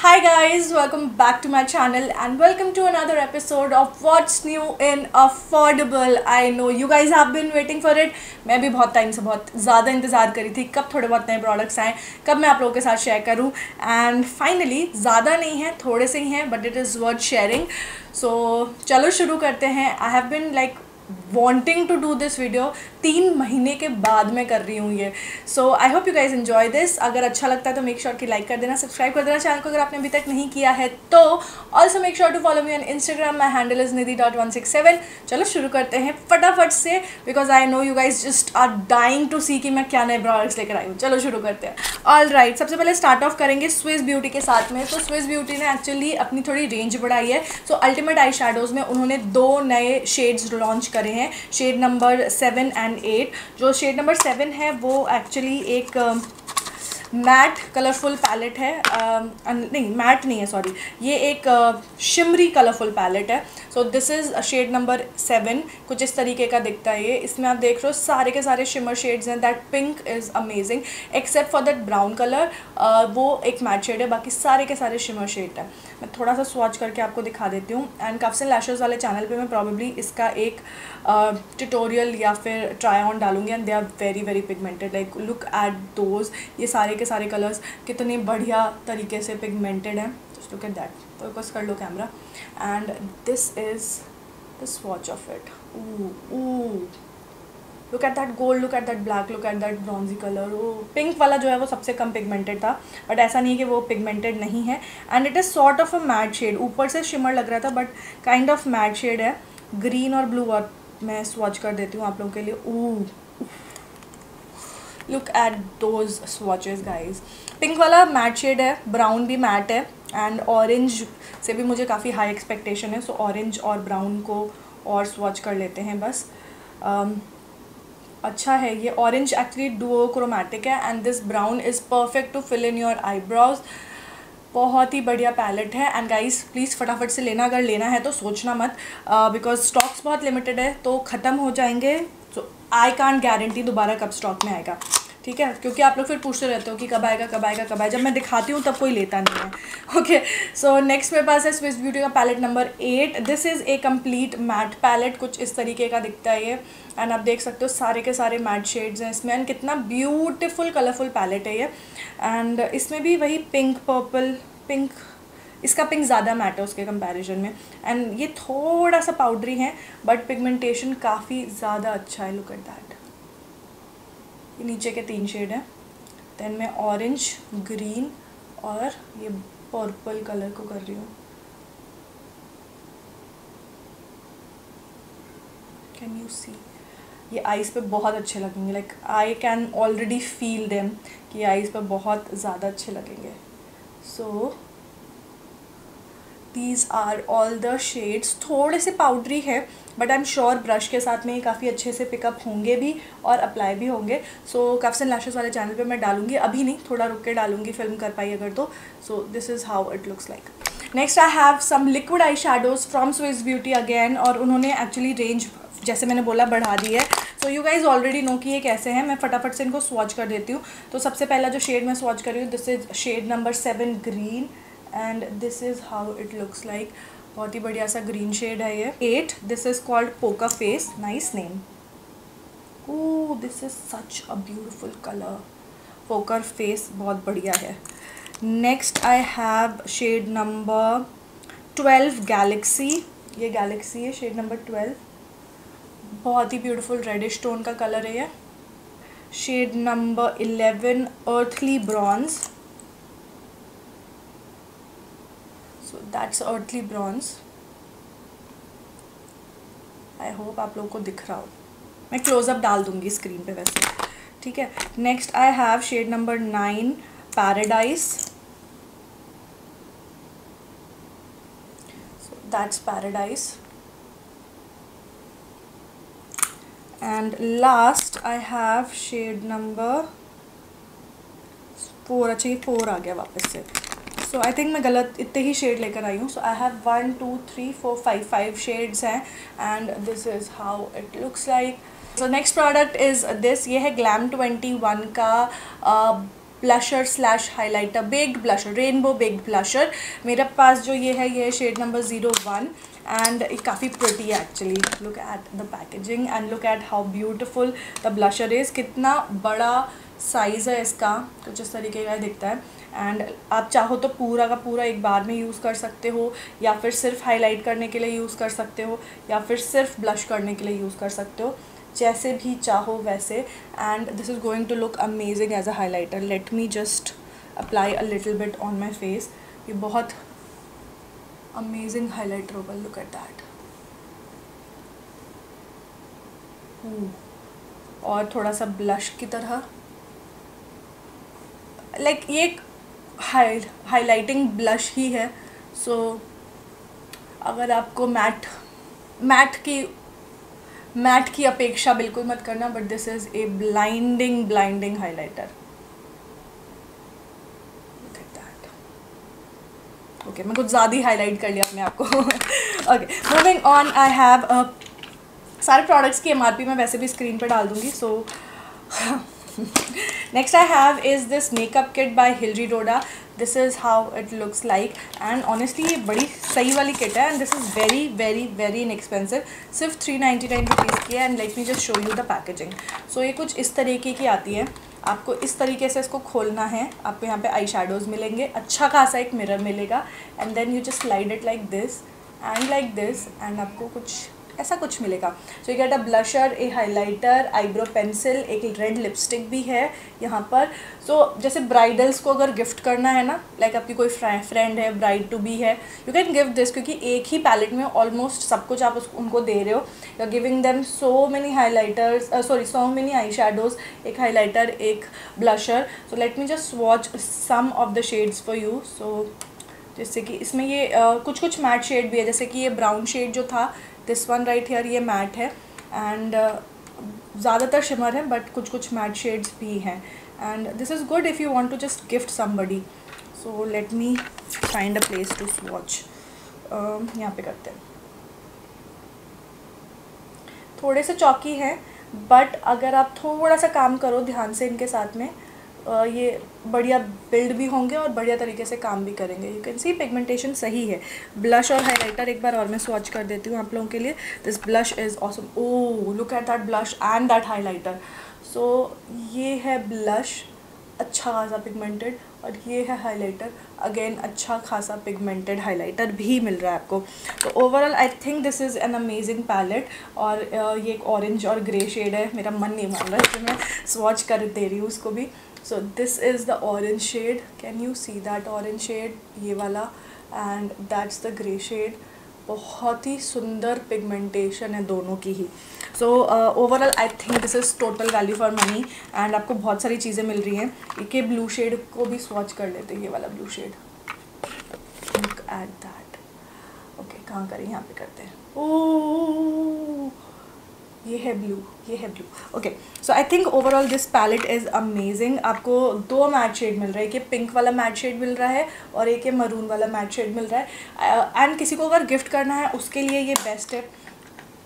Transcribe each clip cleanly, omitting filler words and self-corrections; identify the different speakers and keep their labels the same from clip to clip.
Speaker 1: Hi guys, welcome back to my channel and welcome to another episode of What's New in Affordable. I know you guys have been waiting for it. मैं भी बहुत time से बहुत ज़्यादा इंतज़ार करी थी कब थोड़े बहुत नए प्रोडक्ट्स आएँ, कब मैं आप लोगों के साथ शेयर करूँ. एंड फाइनली ज़्यादा नहीं है, थोड़े से ही हैं, but it is worth sharing. So चलो शुरू करते हैं. I have been like wanting to do this video. 3 महीने के बाद मैं कर रही हूँ ये. So I hope you guys enjoy this. अगर अच्छा लगता है तो मेक श्योर कि लाइक कर देना, सब्सक्राइब कर देना चैनल को अगर आपने अभी तक नहीं किया है तो. Also make sure to follow me on Instagram. My handle is nidhi.167. चलो शुरू करते हैं फटाफट से, because I know you guys just are dying to see कि मैं क्या नए प्रोडक्ट्स लेकर आई हूँ. चलो शुरू करते हैं. ऑल राइट, सबसे पहले स्टार्ट ऑफ करेंगे स्विस ब्यूटी के साथ में. तो स्विस ब्यूटी ने एक्चुअली अपनी थोड़ी रेंज बढ़ाई है. सो अल्टीमेट आई शेडोज़ में उन्होंने 2 नए शेड्स लॉन्च करे हैं, शेड नंबर 7 एंड 8. जो शेड नंबर 7 है वो एक्चुअली एक मैट कलरफुल पैलेट है. नहीं, मैट नहीं है, सॉरी, ये एक शिमरी कलरफुल पैलेट है. So this is shade number 7. कुछ इस तरीके का दिखता है ये. इसमें आप देख रहे हो सारे के सारे शिमर शेड्स हैं. That pink is amazing except for that brown colour. वो एक मैट शेड है, बाकी सारे के सारे शिमर शेड है. मैं थोड़ा सा स्वॉच करके आपको दिखा देती हूँ. एंड कफ्स एंड लैशेस वाले चैनल पे मैं प्रॉबेबली इसका एक ट्यूटोरियल या फिर ट्राई ऑन डालूंगी. And they are very very pigmented. Like look at those. ये सारे के सारे कलर्स कितने बढ़िया तरीके से पिगमेंटेड हैं. Just look at that. Focus कर लो camera. And this is the swatch of it. Look at that gold, look at that black, look at that bronzy colour. Pink वाला जो है वो सबसे कम पिगमेंटेड था, बट ऐसा नहीं है कि वो पिगमेंटेड नहीं है. And it is sort of a matte shade. ऊपर से शिमर लग रहा था but kind of matte shade है. ग्रीन और ब्लू. और मैं स्वॉच कर देती हूँ आप लोगों के लिए. Look at those swatches guys. Pink वाला मैट शेड है, ब्राउन भी मैट है, एंड ऑरेंज से भी मुझे काफ़ी हाई एक्सपेक्टेशन है. सो ऑरेंज और ब्राउन को और स्वॉच कर लेते हैं बस. अच्छा है ये. ऑरेंज एक्चुअली डुओ क्रोमैटिक है and this brown is perfect to fill in your eyebrows. बहुत ही बढ़िया पैलेट है. एंड गाइस प्लीज़ फटाफट से लेना. अगर लेना है तो सोचना मत, बिकॉज स्टॉक्स बहुत लिमिटेड है तो ख़त्म हो जाएंगे. सो आई कांट गारंटी दोबारा कब स्टॉक में आएगा, ठीक है, क्योंकि आप लोग फिर पूछते रहते हो कि कब आएगा कब आएगा कब आएगा. जब मैं दिखाती हूँ तब कोई लेता नहीं है. ओके, सो नेक्स्ट मेरे पास है स्विस ब्यूटी का palette number 8. This is a complete matte palette. कुछ इस तरीके का दिखता है ये. एंड आप देख सकते हो सारे के सारे मैट शेड्स हैं इसमें. एंड कितना ब्यूटिफुल कलरफुल पैलेट है ये. एंड इसमें भी वही पिंक पर्पल पिंक. इसका पिंक ज़्यादा मैट है उसके कंपैरिजन में. एंड ये थोड़ा सा पाउडरी है बट पिगमेंटेशन काफ़ी ज़्यादा अच्छा है. Look at that. ये नीचे के 3 शेड हैं. देन मैं ऑरेंज, ग्रीन और ये पर्पल कलर को कर रही हूँ. Can you see? ये आईज़ पे बहुत अच्छे लगेंगे. Like I can already feel them कि आईज़ पे बहुत ज़्यादा अच्छे लगेंगे. So these are all the shades. थोड़े से पाउडरी है but I am sure brush के साथ में ये काफ़ी अच्छे से पिकअप होंगे भी और अप्लाई भी होंगे. सो कफ्स एंड लैशेस वाले चैनल पे मैं डालूंगी. अभी नहीं, थोड़ा रुक के डालूंगी, फिल्म कर पाई अगर तो. So this is how it looks like. Next I have some liquid eye shadows from Swiss beauty again. और उन्होंने एक्चुअली रेंज, जैसे मैंने बोला, बढ़ा दी है. So you guys already know कि ये कैसे हैं. मैं फटाफट से इनको स्वॉच कर देती हूँ. तो सबसे पहला जो शेड मैं स्वॉच कर रही हूँ, this is shade number 7 green. And this is how it looks like. बहुत ही बढ़िया सा ग्रीन शेड है ये. 8. This is called poker face. Nice name. Oh, this is such a beautiful colour. Poker face बहुत बढ़िया है. Next I have shade number 12 galaxy. ये गैलेक्सी है, शेड नंबर 12. बहुत ही ब्यूटिफुल रेडिश टोन का कलर है ये. Shade number 11 earthly bronze. So that's earthly bronze. I hope आप लोगों को दिख रहा हो. मैं क्लोजअप डाल दूंगी स्क्रीन पे वैसे, ठीक है. Next I have shade number 9 paradise. So that's paradise. And last I have shade number 4. अच्छा, ये 4 आ गया वापस से. सो आई थिंक मैं गलत इतने ही शेड लेकर आई हूँ. सो आई हैव 1 2 3 4 5 शेड्स हैं. And this is how it looks like. So next product is this. ये है ग्लैम 21 का blusher slash highlighter, baked blusher, rainbow baked blusher. मेरे पास जो ये है शेड नंबर 01 एंड ये काफ़ी प्रिटी है actually. Look at the packaging and look at how beautiful the blusher is. कितना बड़ा साइज़ है इसका, कुछ इस तरीके का दिखता है। एंड आप चाहो तो पूरा का पूरा एक बार में यूज़ कर सकते हो, या फिर सिर्फ हाईलाइट करने के लिए यूज़ कर सकते हो, या फिर सिर्फ ब्लश करने के लिए यूज़ कर सकते हो, जैसे भी चाहो वैसे। And this is going to look amazing as a highlighter. Let me just apply a little bit on my face. ये बहुत अमेजिंग हाईलाइटर होगा, लुक एट दैट। और थोड़ा सा ब्लश की तरह, लाइक ये एक हाईलाइटिंग ब्लश ही है। सो अगर आपको मैट की अपेक्षा बिल्कुल मत करना, but this is A blinding highlighter. Look at that. Okay, मैं कुछ ज़्यादा ही हाईलाइट कर लिया अपने आप को। Okay, moving on, I have सारे प्रोडक्ट्स की MRP मैं वैसे भी स्क्रीन पर डाल दूँगी। सो next I have is this makeup kit by Hilary Doda. This is how it looks like and honestly ये बड़ी सही वाली किट है and this is very inexpensive, सिर्फ 399 रुपीज़ की है। and let me just show you the packaging. so ये कुछ इस तरीके की आती है। आपको इस तरीके से इसको खोलना है। आपको यहाँ पे आई शेडोज़ मिलेंगे, अच्छा खासा एक मिरर मिलेगा and then you just slide it like this and आपको कुछ ऐसा कुछ मिलेगा। So you get a blusher, a highlighter, eyebrow pencil, एक रेड लिपस्टिक भी है यहाँ पर। सो जैसे ब्राइडल्स को अगर गिफ्ट करना है ना, लाइक आपकी कोई फ्रेंड है, ब्राइड टू बी है, यू कैन गिव दिस, क्योंकि एक ही पैलेट में ऑलमोस्ट सब कुछ आप उनको दे रहे हो। You are giving them so many highlighters, so many eye shadows, एक हाईलाइटर, एक blusher. So let me just watch some of the shades for you. So जैसे कि इसमें ये कुछ मैट शेड भी है, जैसे कि ये ब्राउन शेड जो था, दिस वन राइट हियर, ये मैट है एंड ज़्यादातर शिमर है, बट कुछ मैट शेड्स भी हैं and this is good if you want to just gift somebody. So let me find a place to swatch. यहाँ पे करते हैं। थोड़े से चौकी हैं, बट अगर आप थोड़ा सा काम करो ध्यान से इनके साथ में, ये बढ़िया बिल्ड भी होंगे और बढ़िया तरीके से काम भी करेंगे। यू कैन सी पिगमेंटेशन सही है। ब्लश और हाइलाइटर एक बार और मैं स्वॉच कर देती हूँ आप लोगों के लिए। This blush is awesome. Oh, look at that blush and that highlighter. So ये है ब्लश, अच्छा खासा पिगमेंटेड, और ये है हाइलाइटर, अगेन अच्छा खासा पिगमेंटेड हाइलाइटर भी मिल रहा है आपको। तो overall I think this is an amazing palette. और ये एक ऑरेंज और ग्रे शेड है, मेरा मन नहीं मान रहा है कि मैं स्वॉच कर दे रही हूँ उसको भी। So this is the orange shade. Can you see that orange shade? ये वाला, and that's the grey shade. बहुत ही सुंदर पिगमेंटेशन है दोनों की ही। So overall I think this is total value for money and आपको बहुत सारी चीज़ें मिल रही हैं। एक ब्लू शेड को भी स्वॉच कर लेते हैं, ये वाला blue shade. Look at that. Okay, कहाँ करें, यहाँ पे करते हैं। ओह, ये है blue. Okay, so I think overall this palette is amazing. आपको दो मैट शेड मिल रहा है, एक ये पिंक वाला मैट शेड मिल रहा है और एक ये मरून वाला मैट शेड मिल रहा है। एंड किसी को अगर गिफ्ट करना है उसके लिए ये बेस्ट है,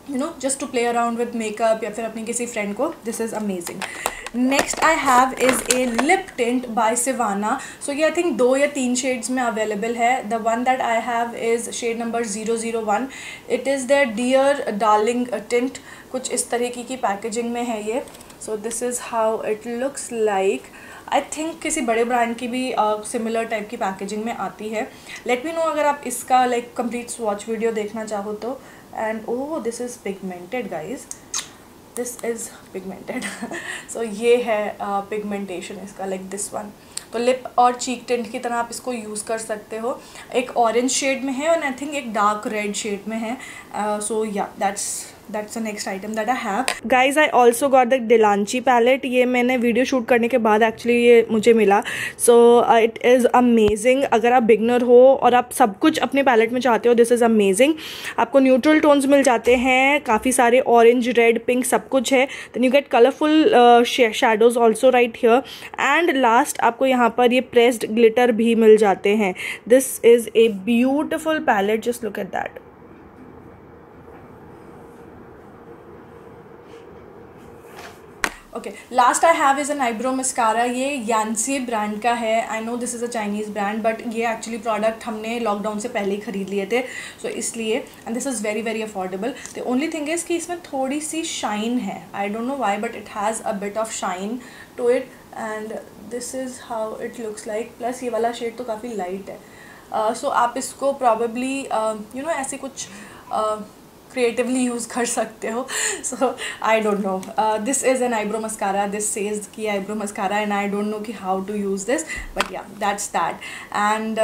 Speaker 1: you know, just to play around with makeup, या फिर अपनी किसी फ्रेंड को। This is amazing. Next I have is a lip tint by Sivanna. So ये आई थिंक 2 या 3 शेड्स में अवेलेबल है। The one that I have is shade number 001। It is the Dear Darling tint. कुछ इस तरीके की packaging में है ये। So this is how it looks like. I think किसी बड़े ब्रांड की भी सिमिलर टाइप की पैकेजिंग में आती है। लेट मी नो अगर आप इसका लाइक कंप्लीट स्वॉच वीडियो देखना चाहो तो। And oh, this is pigmented guys, this is pigmented. So ये है पिगमेंटेशन इसका, लाइक दिस वन। तो लिप और चीक टिंट की तरह आप इसको यूज़ कर सकते हो। एक ऑरेंज शेड में है और आई थिंक एक डार्क रेड शेड में है। सो या that's the next item that I have. Guys, I also got the Dilanchi palette. ये मैंने वीडियो शूट करने के बाद एक्चुअली ये मुझे मिला। So it is amazing. अगर आप बिगनर हो और आप सब कुछ अपने पैलेट में चाहते हो, दिस इज़ अमेजिंग। आपको न्यूट्रल टोन्स मिल जाते हैं, काफ़ी सारे ऑरेंज, रेड, पिंक सब कुछ है। Then you get colourful shadows also right here. And last आपको यहाँ पर ये प्रेस्ड ग्लिटर भी मिल जाते हैं। This is a beautiful palette, just look at that. Okay, last I have is an eyebrow mascara. ये यांसी ब्रांड का है। I know this is a Chinese brand, but ये एक्चुअली प्रोडक्ट हमने लॉकडाउन से पहले ही ख़रीद लिए थे, सो इसलिए, and this is very very affordable. The only thing is कि इसमें थोड़ी सी शाइन है, I don't know why, but it has a bit of shine to it, and this is how it looks like. Plus ये वाला shade तो काफ़ी light है, सो आप इसको प्रॉबेबली यू नो ऐसे कुछ क्रिएटिवली यूज़ कर सकते हो। So I don't know, this is an eyebrow mascara, this says की eyebrow mascara, and I don't know कि how to use this, but yeah that's that. And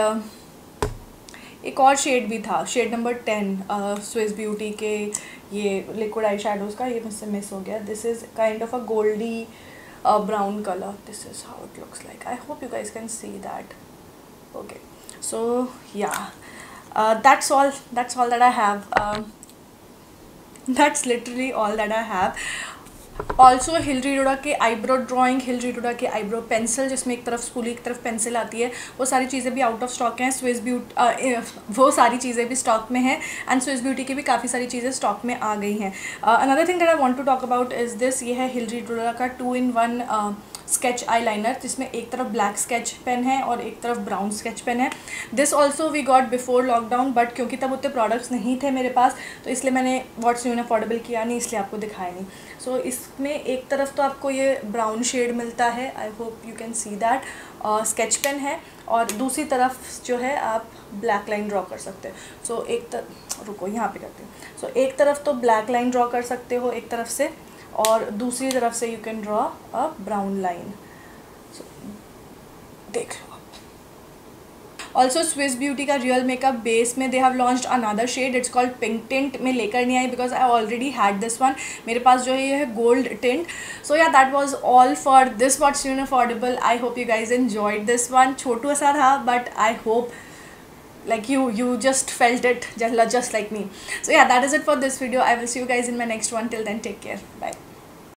Speaker 1: एक और shade भी था, शेड नंबर 10, स्विस ब्यूटी के ये liquid eye shadows का, ये मुझसे मिस हो गया। This is kind of a goldie brown color. This is how it looks like. I hope you guys can see that. Okay, so yeah, that's all that I have. That's literally all that I have. Also हिलरी डोडा के eyebrow drawing, Hillary डोडा के eyebrow pencil, जिसमें एक तरफ spoolie एक तरफ पेंसिल आती है, वो सारी चीज़ें भी आउट ऑफ स्टॉक हैं। स्विस ब्यूटी वो सारी चीज़ें भी स्टॉक में हैं, एंड स्विस ब्यूटी की भी काफ़ी सारी चीज़ें स्टॉक में आ गई हैं। Another thing that I want to talk about is this, ये है हिलरी डोडा का 2-in-1 स्केच आई लाइनर, जिसमें एक तरफ ब्लैक स्केच पेन है और एक तरफ ब्राउन स्केच पेन है। This also we got before lockdown, but क्योंकि तब उतने प्रोडक्ट्स नहीं थे मेरे पास, तो इसलिए मैंने व्हाट्स न्यू ने अफोर्डेबल किया नहीं, इसलिए आपको दिखाया नहीं। सो इसमें एक तरफ तो आपको ये ब्राउन शेड मिलता है, I hope you can see that, sketch pen है, और दूसरी तरफ जो है आप ब्लैक लाइन ड्रॉ कर सकते हो। सो एक तरफ, रुको यहाँ पे करते हैं। सो एक तरफ तो ब्लैक लाइन ड्रॉ कर सकते हो एक तरफ से, और दूसरी तरफ से you can draw a brown line. So देख लो। ऑल्सो स्विस ब्यूटी का रियल मेकअप बेस में they have launched another shade, it's called pink tint. मैं लेकर नहीं आई because I already had this one, मेरे पास जो है ये है gold tint. So yeah that was all for this what's new in affordable. I hope you guys enjoyed this one. छोटू सा था, but I hope like you just felt it just like me. So yeah, that is it for this video. I will see you guys in my next one. Till then, take care. Bye.